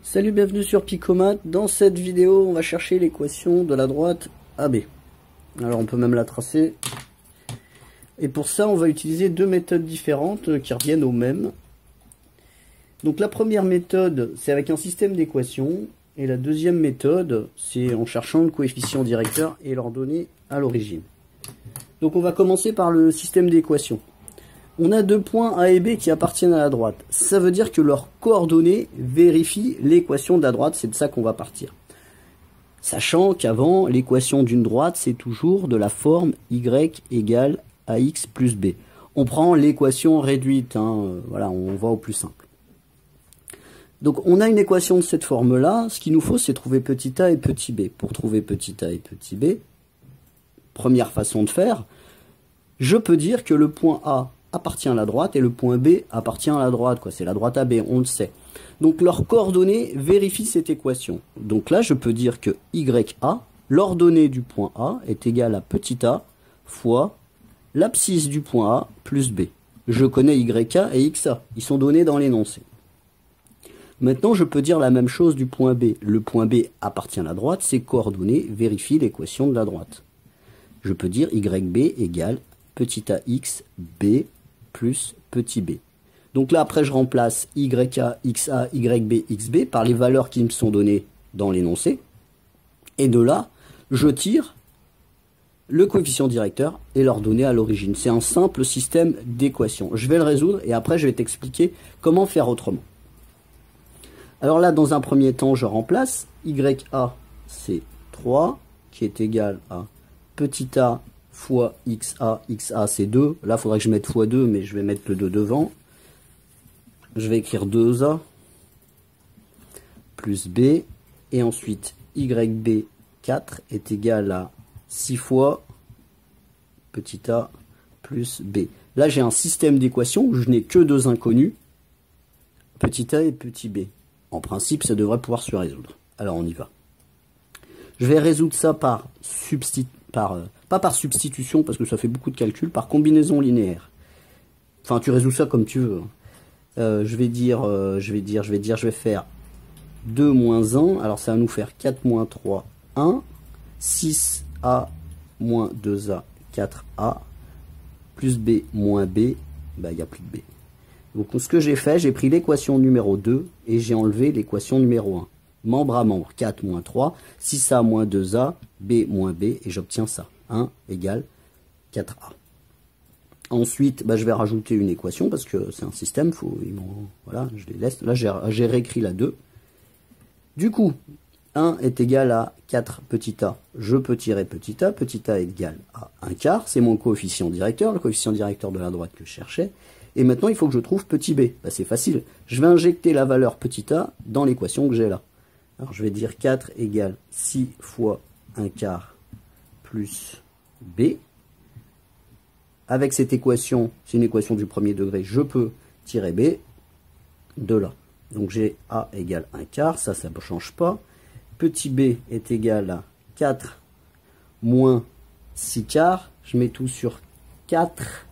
Salut, bienvenue sur Picomat. Dans cette vidéo, on va chercher l'équation de la droite AB. Alors on peut même la tracer. Et pour ça, on va utiliser deux méthodes différentes qui reviennent au même. Donc la première méthode, c'est avec un système d'équations. Et la deuxième méthode, c'est en cherchant le coefficient directeur et l'ordonnée à l'origine. Donc on va commencer par le système d'équations. On a deux points A et B qui appartiennent à la droite. Ça veut dire que leurs coordonnées vérifient l'équation de la droite. C'est de ça qu'on va partir. Sachant qu'avant, l'équation d'une droite, c'est toujours de la forme y égale ax plus b. On prend l'équation réduite. Voilà, on va au plus simple. Donc on a une équation de cette forme-là. Ce qu'il nous faut, c'est trouver petit a et petit b. Pour trouver petit a et petit b, première façon de faire, je peux dire que le point A appartient à la droite et le point B appartient à la droite. C'est la droite AB, on le sait. Donc leurs coordonnées vérifient cette équation. Donc là, je peux dire que YA, l'ordonnée du point A, est égale à petit a fois l'abscisse du point A plus B. Je connais YA et XA. Ils sont donnés dans l'énoncé. Maintenant, je peux dire la même chose du point B. Le point B appartient à la droite. Ses coordonnées vérifient l'équation de la droite. Je peux dire YB égale petit ax B plus petit b. Donc là, après, je remplace YA, XA, YB, XB par les valeurs qui me sont données dans l'énoncé. Et de là, je tire le coefficient directeur et l'ordonnée à l'origine. C'est un simple système d'équations. Je vais le résoudre et après, je vais t'expliquer comment faire autrement. Alors là, dans un premier temps, je remplace YA, c'est 3, qui est égal à petit a fois XA, XA c'est 2. Là, il faudrait que je mette fois 2, mais je vais mettre le 2 devant. Je vais écrire 2A plus B. Et ensuite, YB 4 est égal à 6 fois petit a plus B. Là, j'ai un système d'équations où je n'ai que deux inconnus, petit a et petit b. En principe, ça devrait pouvoir se résoudre. Alors, on y va. Je vais résoudre ça par pas par substitution, parce que ça fait beaucoup de calculs, par combinaison linéaire. Enfin, tu résous ça comme tu veux. Je vais faire 2 moins 1. Alors, ça va nous faire 4 moins 3, 1. 6A moins 2A, 4A. Plus B moins B, il n'y a plus de B. Donc, ce que j'ai fait, j'ai pris l'équation numéro 2 et j'ai enlevé l'équation numéro 1. Membre à membre, 4 moins 3, 6A moins 2A, B moins B, et j'obtiens ça. 1 égale 4A. Ensuite, je vais rajouter une équation, parce que c'est un système, voilà, je les laisse. Là, j'ai réécrit la 2. Du coup, 1 est égal à 4 petit a. Je peux tirer petit a égale à 1 quart. C'est mon coefficient directeur, le coefficient directeur de la droite que je cherchais. Et maintenant, il faut que je trouve petit b. C'est facile. Je vais injecter la valeur petit a dans l'équation que j'ai là. Alors, je vais dire 4 égale 6 fois 1 quart plus b. Avec cette équation, c'est une équation du premier degré, je peux tirer b de là. Donc, j'ai a égale 1 quart, ça ne change pas. Petit b est égal à 4 moins 6 quarts. Je mets tout sur 4.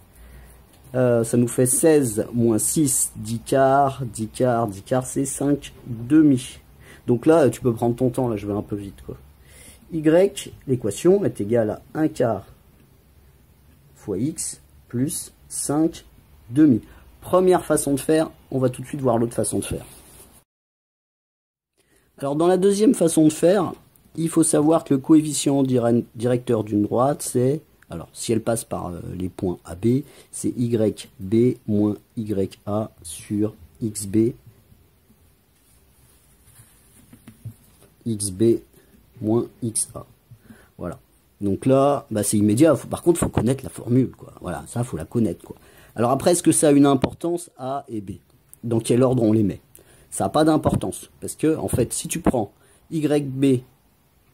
Ça nous fait 16 moins 6, 10 quarts, 10 quarts, 10 quarts, c'est 5 demi. Donc là, tu peux prendre ton temps, là je vais un peu vite, Y, l'équation est égale à 1 quart fois x plus 5 demi. Première façon de faire, on va tout de suite voir l'autre façon de faire. Alors dans la deuxième façon de faire, il faut savoir que le coefficient directeur d'une droite, c'est, alors si elle passe par les points AB, c'est YB moins YA sur XB. XB moins XA. Voilà. Donc là, c'est immédiat. Par contre, il faut connaître la formule, Voilà, ça, il faut la connaître, Alors après, est-ce que ça a une importance, A et B? Dans quel ordre on les met? Ça n'a pas d'importance. Parce que, en fait, si tu prends YB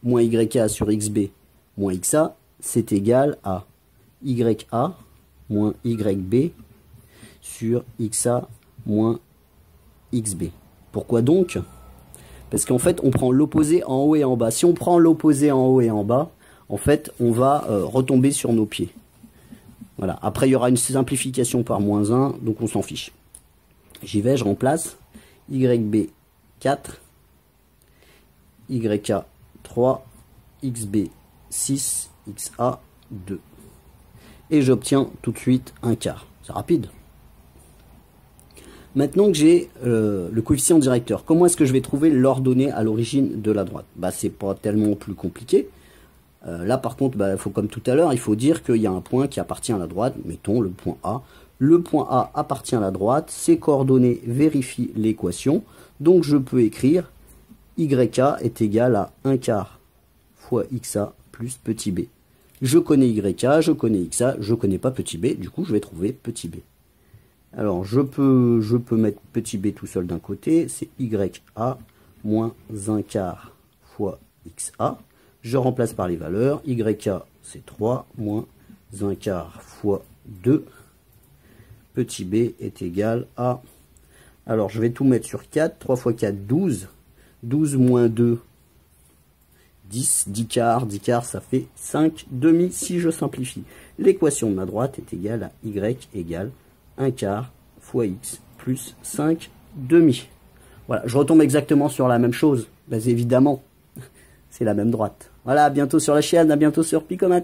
moins YA sur XB moins XA, c'est égal à YA moins YB sur XA moins XB. Pourquoi donc? Parce qu'en fait, on prend l'opposé en haut et en bas. Si on prend l'opposé en haut et en bas, en fait, on va retomber sur nos pieds. Voilà. Après, il y aura une simplification par moins 1, donc on s'en fiche. J'y vais, je remplace. YB 4 YA 3, XB 6, XA 2. Et j'obtiens tout de suite un quart. C'est rapide. Maintenant que j'ai le coefficient directeur, comment est-ce que je vais trouver l'ordonnée à l'origine de la droite? Bah, c'est pas tellement plus compliqué. Là par contre, bah, faut, comme tout à l'heure, il faut dire qu'il y a un point qui appartient à la droite, mettons le point A. Le point A appartient à la droite, ses coordonnées vérifient l'équation, donc je peux écrire YA est égal à 1 quart fois XA plus petit b. Je connais YA, je connais XA, je connais pas petit b, du coup je vais trouver petit b. Alors je peux mettre petit b tout seul d'un côté, c'est YA moins 1 quart fois XA. Je remplace par les valeurs, YA c'est 3 moins 1 quart fois 2. Petit b est égal à... Alors je vais tout mettre sur 4, 3 fois 4, 12. 12 moins 2, 10, 10 quarts ça fait 5 demi si je simplifie. L'équation de ma droite est égale à Y égale 1 quart fois X plus 5 demi. Voilà, je retombe exactement sur la même chose. Ben, évidemment, c'est la même droite. Voilà, à bientôt sur la chaîne, à bientôt sur Picomat.